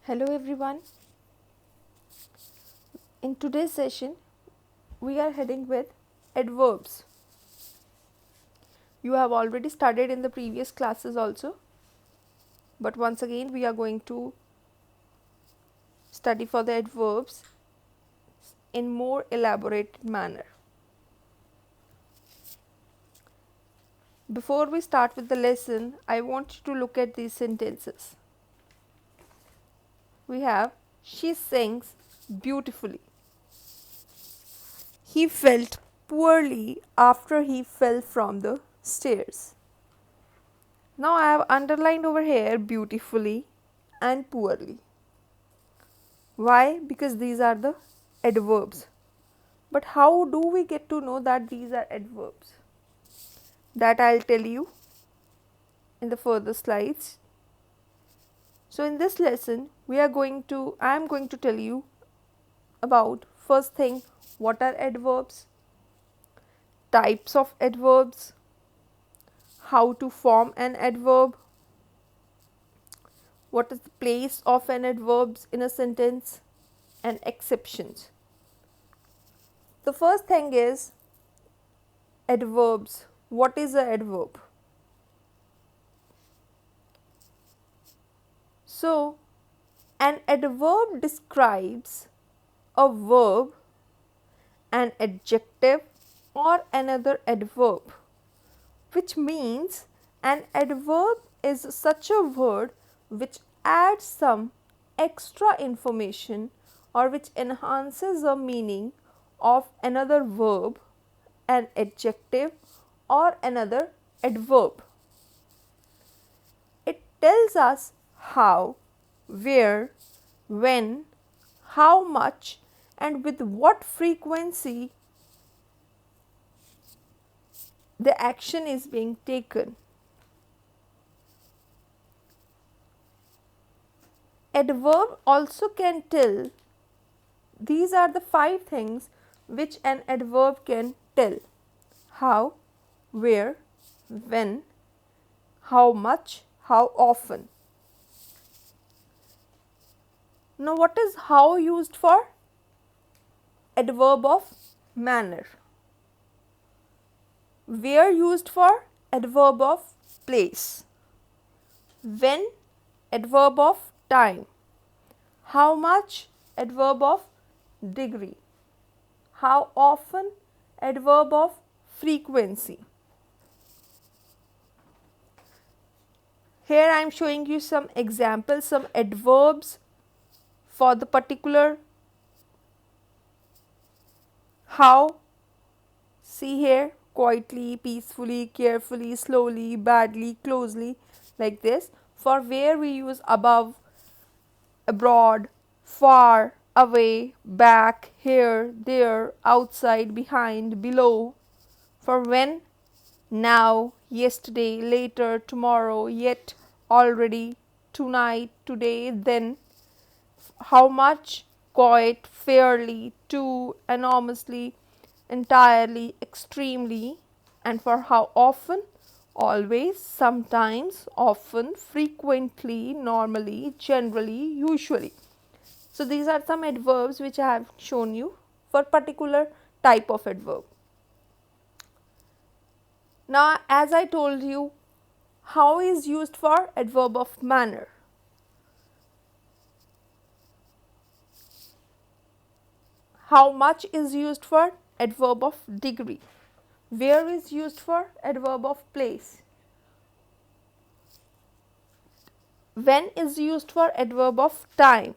Hello everyone. In today's session, we are heading with adverbs. You have already studied in the previous classes also, but once again we are going to study for the adverbs in more elaborate manner. Before we start with the lesson, I want you to look at these sentences. We have she sings beautifully. He felt poorly after he fell from the stairs. Now I have underlined over here beautifully and poorly. Why? Because these are the adverbs. But how do we get to know that these are adverbs? That I'll tell you in the further slides. So in this lesson, I am going to tell you about first thing, what are adverbs, types of adverbs, how to form an adverb, what is the place of an adverb in a sentence, and exceptions. The first thing is adverbs. What is an adverb? So, an adverb describes a verb, an adjective, or another adverb, which means an adverb is such a word which adds some extra information or which enhances the meaning of another verb, an adjective, or another adverb. It tells us how, where, when, how much, and with what frequency the action is being taken. Adverb also can tell, these are the 5 things which an adverb can tell: how, where, when, how much, how often. Now, what is how used for? Adverb of manner. Where used for? Adverb of place. When? Adverb of time. How much? Adverb of degree. How often? Adverb of frequency. Here I am showing you some examples, some adverbs for the particular how. See here, quietly, peacefully, carefully, slowly, badly, closely, like this. For where we use above, abroad, far, away, back, here, there, outside, behind, below. For when, now, yesterday, later, tomorrow, yet, already, tonight, today, then. How much? Quite, fairly, too, enormously, entirely, extremely. And for how often? Always, sometimes, often, frequently, normally, generally, usually. So these are some adverbs which I have shown you for particular type of adverb. Now, as I told you, how is used for adverb of manner. How much is used for adverb of degree. Where is used for adverb of place. When is used for adverb of time,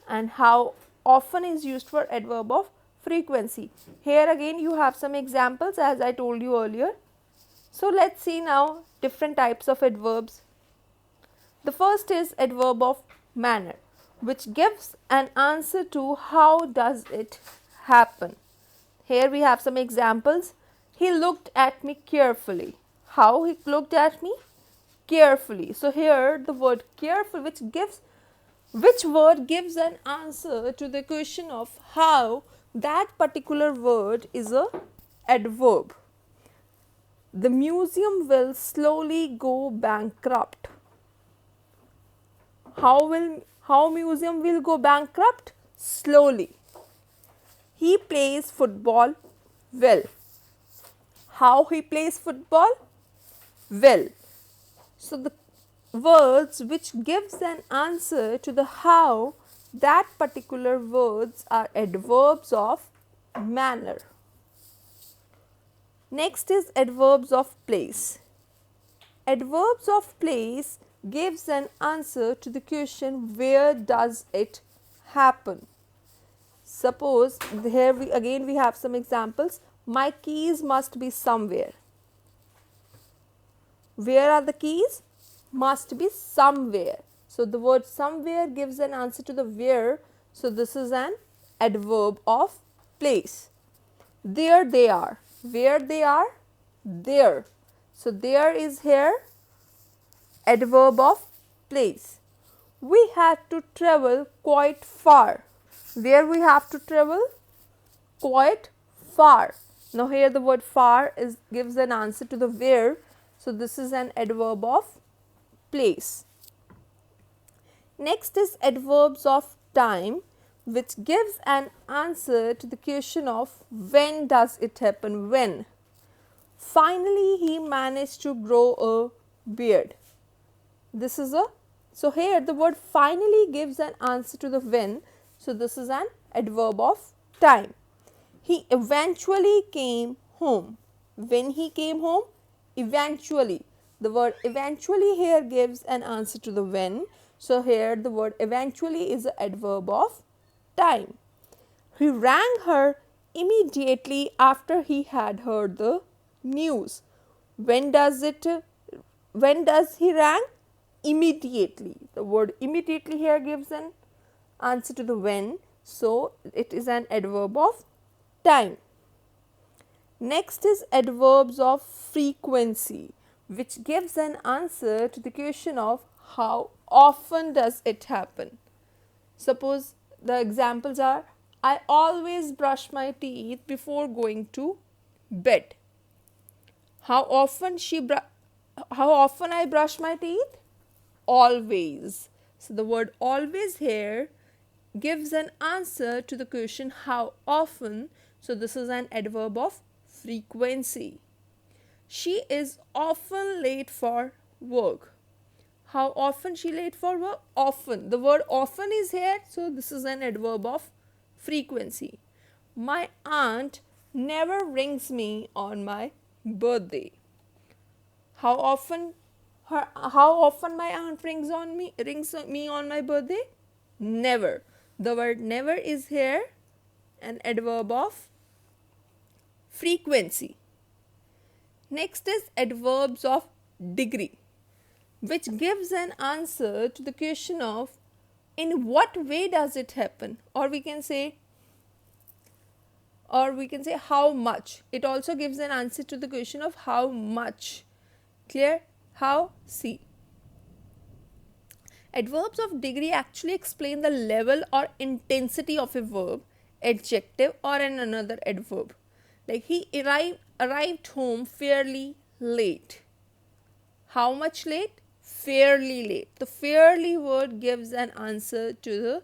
and how often is used for adverb of frequency. Here again you have some examples as I told you earlier. So let's see now different types of adverbs. The first is adverb of manner, which gives an answer to how does it happen. Here we have some examples. He looked at me carefully. How he looked at me? Carefully. So here the word careful, which word gives an answer to the question of how that particular word is a adverb. The museum will slowly go bankrupt. How museum will go bankrupt? Slowly. He plays football well. How he plays football? Well. So the words which gives an answer to the how, that particular words are adverbs of manner. Next is adverbs of place. Adverbs of place gives an answer to the question where does it happen. Suppose here we have some examples. My keys must be somewhere. Where are the keys? Must be somewhere. So the word somewhere gives an answer to the where. So this is an adverb of place. There they are. Where they are? There. So there is here adverb of place. We had to travel quite far. Where we have to travel? Quite far. Now here the word far gives an answer to the where. So this is an adverb of place. Next is adverbs of time, which gives an answer to the question of when does it happen. When. Finally he managed to grow a beard. This is so here the word finally gives an answer to the when. So this is an adverb of time. He eventually came home. When he came home? Eventually. The word eventually here gives an answer to the when. So here the word eventually is an adverb of time. He rang her immediately after he had heard the news. When does he rang? Immediately. The word immediately here gives an answer to the when. So it is an adverb of time. Next is adverbs of frequency, which gives an answer to the question of how often does it happen. Suppose the examples are, I always brush my teeth before going to bed. How often I brush my teeth? Always. So the word always here gives an answer to the question how often. So this is an adverb of frequency. She is often late for work. How often she late for work? Often. The word often is here. So this is an adverb of frequency. My aunt never rings me on my birthday. How often my aunt rings me on my birthday? Never. The word never is here an adverb of frequency. Next is adverbs of degree, which gives an answer to the question of in what way does it happen, or we can say how much. It also gives an answer to the question of how much. Clear? How? See. Adverbs of degree actually explain the level or intensity of a verb, adjective or another adverb. Like he arrived home fairly late. How much late? Fairly late. The fairly word gives an answer to the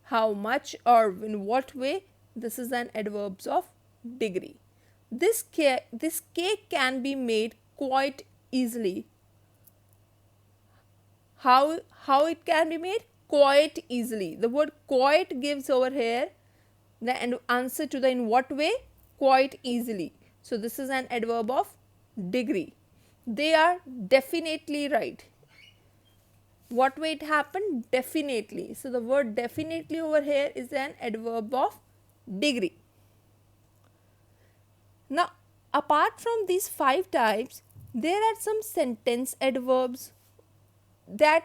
how much or in what way. This is an adverbs of degree. This cake can be made quite easily. How it can be made? Quite easily. The word quite gives over here the answer to the in what way? Quite easily. So this is an adverb of degree. They are definitely right. What way it happened? Definitely. So the word definitely over here is an adverb of degree. Now apart from these 5 types, there are some sentence adverbs. That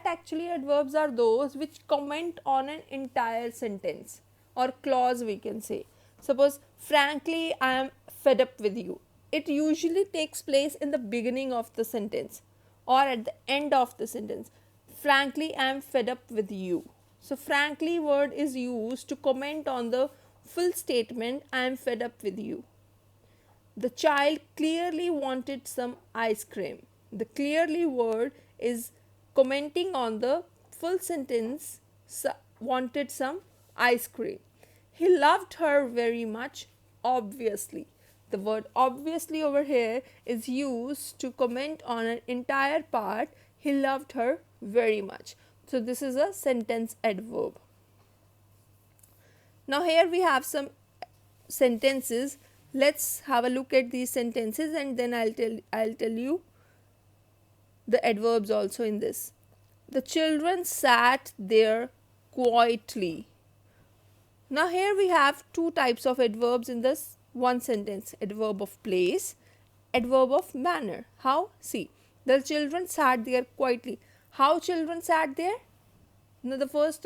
actually adverbs are those which comment on an entire sentence or clause, we can say. Suppose, frankly, I am fed up with you. It usually takes place in the beginning of the sentence or at the end of the sentence. Frankly, I am fed up with you. So frankly word is used to comment on the full statement, I am fed up with you. The child clearly wanted some ice cream. The clearly word is commenting on the full sentence wanted some ice cream. He loved her very much, obviously. The word obviously over here is used to comment on an entire part. He loved her very much. So this is a sentence adverb. Now here we have some sentences. Let's have a look at these sentences and then I'll tell you the adverbs also in this. The children sat there quietly. Now here we have two types of adverbs in this one sentence. Adverb of place, adverb of manner. How? See, the children sat there quietly. How children sat there? Now the first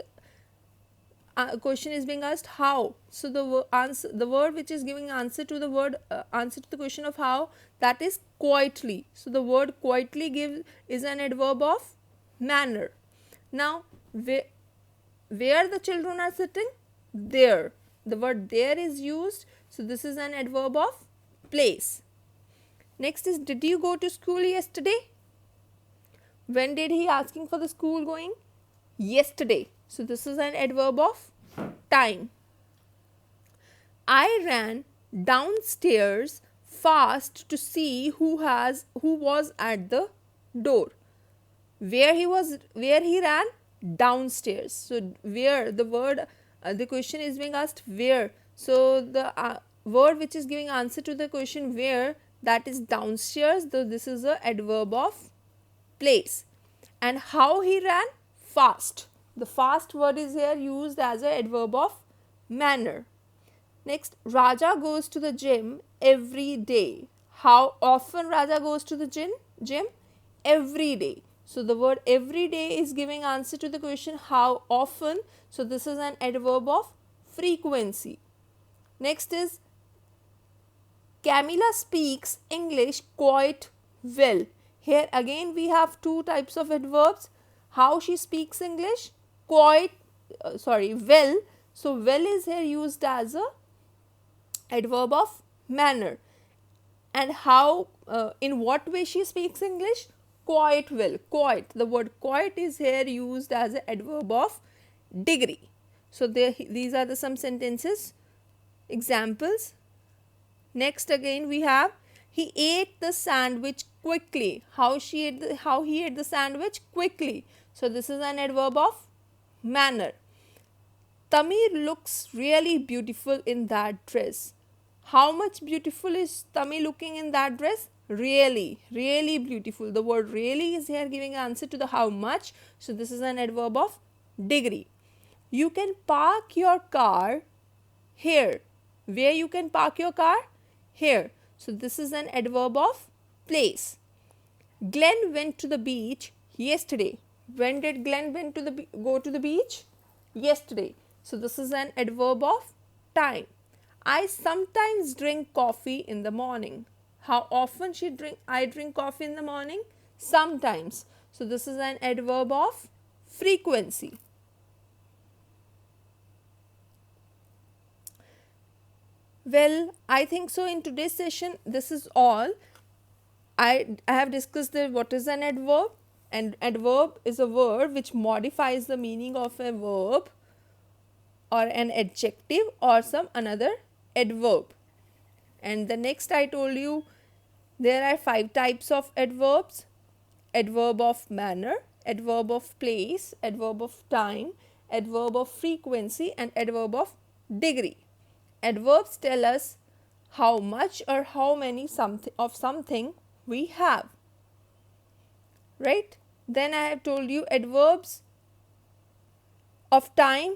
question is being asked how. So the word which is giving answer to the question of how, that is quietly. So the word quietly is an adverb of manner. Now where the children are sitting? There. The word there is used. So this is an adverb of place. Next is, did you go to school yesterday? When did he asking for the school going? Yesterday. So this is an adverb of time. I ran downstairs fast to see who was at the door. Where he ran? Downstairs. So where, the word, the question is being asked where. So the word which is giving answer to the question where, that is downstairs. So this is a adverb of place. And how he ran? Fast. The fast word is here used as an adverb of manner. Next, Raja goes to the gym every day. How often Raja goes to the gym? Every day. So the word every day is giving answer to the question how often. So this is an adverb of frequency. Next is, Camilla speaks English quite well. Here again we have two types of adverbs. How she speaks English? Well. So well is here used as a adverb of manner. And how, in what way she speaks English? Quite well. Quite. The word quite is here used as an adverb of degree. So these are some sentences. Examples. Next again we have, he ate the sandwich quickly. How he ate the sandwich? Quickly. So this is an adverb of manner. Tamir looks really beautiful in that dress. How much beautiful is Tamir looking in that dress? Really beautiful. The word really is here giving answer to the how much. So this is an adverb of degree. You can park your car here. Where you can park your car? Here. So this is an adverb of place. Glenn went to the beach yesterday. When did Glenn go to the beach? Yesterday. So this is an adverb of time. I sometimes drink coffee in the morning. How often I drink coffee in the morning? Sometimes. So this is an adverb of frequency. Well, I think so in today's session this is all. I have discussed what is an adverb, and adverb is a word which modifies the meaning of a verb or an adjective or some another adverb. And the next I told you there are 5 types of adverbs: adverb of manner, adverb of place, adverb of time, adverb of frequency, and adverb of degree. Adverbs tell us how much or how many of something we have, right? Then I have told you adverbs of time.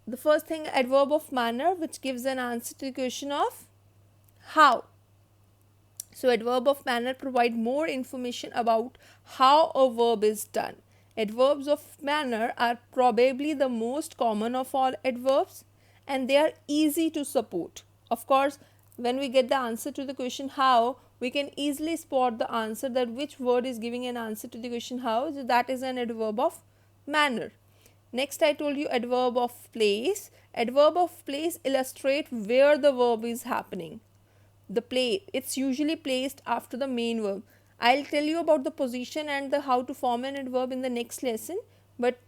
The first thing, adverb of manner, which gives an answer to the question of how. So adverb of manner provide more information about how a verb is done. Adverbs of manner are probably the most common of all adverbs, and they are easy to support. Of course, when we get the answer to the question how, we can easily spot the answer that which word is giving an answer to the question how. So that is an adverb of manner. Next I told you adverb of place. Adverb of place illustrate where the verb is happening. It's usually placed after the main verb. I'll tell you about the position and the how to form an adverb in the next lesson. But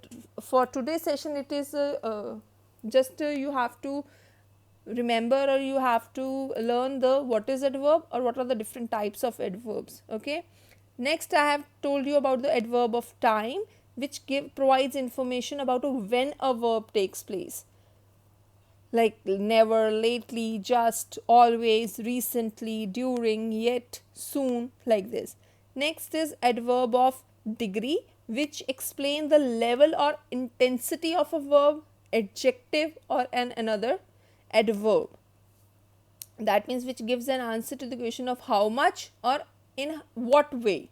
for today's session it is just you have to remember, or you have to learn the what is adverb or what are the different types of adverbs. Okay, next I have told you about the adverb of time, which provides information about when a verb takes place, like never, lately, just, always, recently, during, yet, soon, like this. Next is adverb of degree, which explain the level or intensity of a verb, adjective, or another adverb. That means which gives an answer to the question of how much or in what way.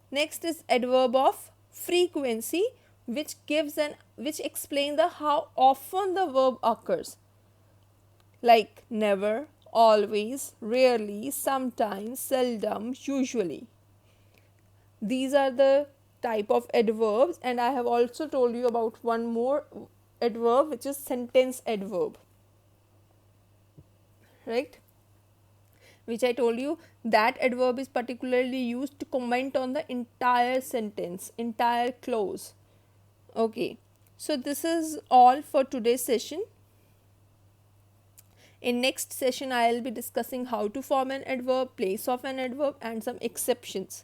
Next is adverb of frequency, which explain the how often the verb occurs, like never, always, rarely, sometimes, seldom, usually. These are the type of adverbs, and I have also told you about one more adverb, which is sentence adverb, right? Which I told you that adverb is particularly used to comment on the entire sentence, entire clause. Okay, so this is all for today's session. In next session, I will be discussing how to form an adverb, place of an adverb, and some exceptions.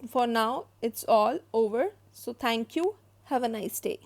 For now, it's all over. So thank you. Have a nice day.